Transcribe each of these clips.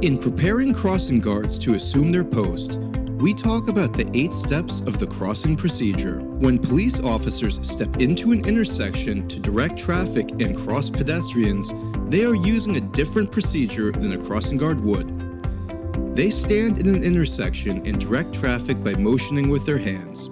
In preparing crossing guards to assume their post, we talk about the 8 steps of the crossing procedure. When police officers step into an intersection to direct traffic and cross pedestrians, they are using a different procedure than a crossing guard would. They stand in an intersection and direct traffic by motioning with their hands.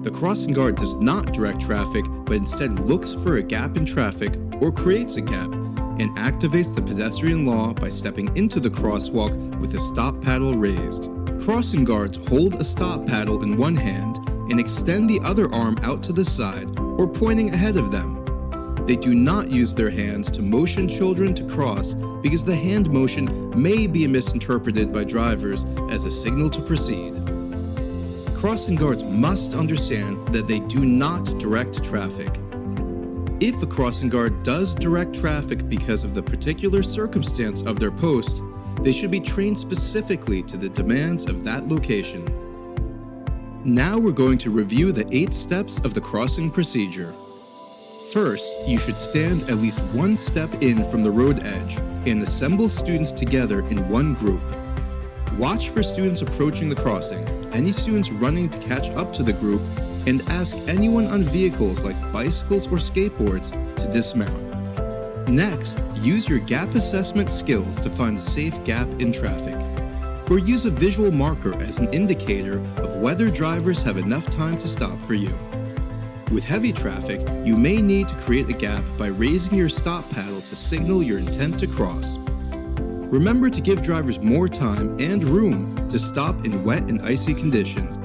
The crossing guard does not direct traffic, but instead looks for a gap in traffic or creates a gap and activates the pedestrian law by stepping into the crosswalk with a stop paddle raised. Crossing guards hold a stop paddle in one hand and extend the other arm out to the side or pointing ahead of them. They do not use their hands to motion children to cross because the hand motion may be misinterpreted by drivers as a signal to proceed. Crossing guards must understand that they do not direct traffic. If a crossing guard does direct traffic because of the particular circumstance of their post, they should be trained specifically to the demands of that location. Now we're going to review the 8 steps of the crossing procedure. First, you should stand at least one step in from the road edge and assemble students together in one group. Watch for students approaching the crossing, any students running to catch up to the group, and ask anyone on vehicles like bicycles or skateboards to dismount. Next, use your gap assessment skills to find a safe gap in traffic, or use a visual marker as an indicator of whether drivers have enough time to stop for you. With heavy traffic, you may need to create a gap by raising your stop paddle to signal your intent to cross. Remember to give drivers more time and room to stop in wet and icy conditions.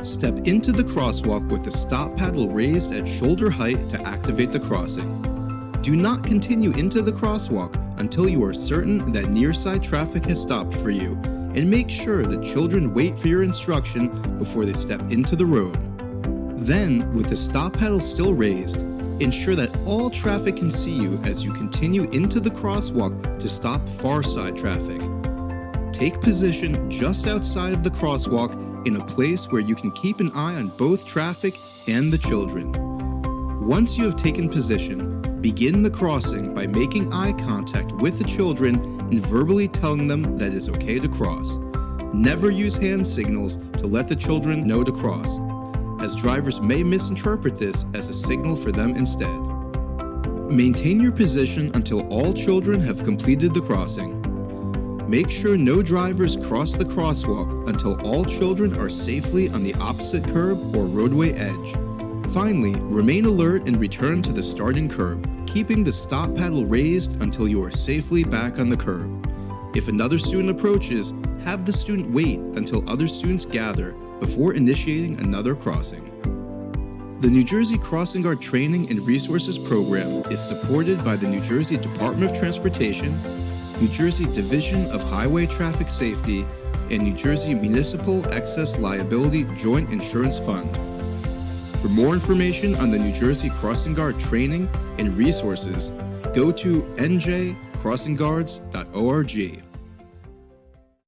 Step into the crosswalk with the stop paddle raised at shoulder height to activate the crossing. Do not continue into the crosswalk until you are certain that near-side traffic has stopped for you, and make sure that children wait for your instruction before they step into the road. Then, with the stop paddle still raised, ensure that all traffic can see you as you continue into the crosswalk to stop far-side traffic. Take position just outside of the crosswalk in a place where you can keep an eye on both traffic and the children. Once you have taken position, begin the crossing by making eye contact with the children and verbally telling them that it is okay to cross. Never use hand signals to let the children know to cross, as drivers may misinterpret this as a signal for them instead. Maintain your position until all children have completed the crossing. Make sure no drivers cross the crosswalk until all children are safely on the opposite curb or roadway edge. Finally, remain alert and return to the starting curb, keeping the stop paddle raised until you are safely back on the curb. If another student approaches, have the student wait until other students gather before initiating another crossing. The New Jersey Crossing Guard Training and Resources Program is supported by the New Jersey Department of Transportation, New Jersey Division of Highway Traffic Safety, and New Jersey Municipal Excess Liability Joint Insurance Fund. For more information on the New Jersey Crossing Guard training and resources, go to njcrossingguards.org.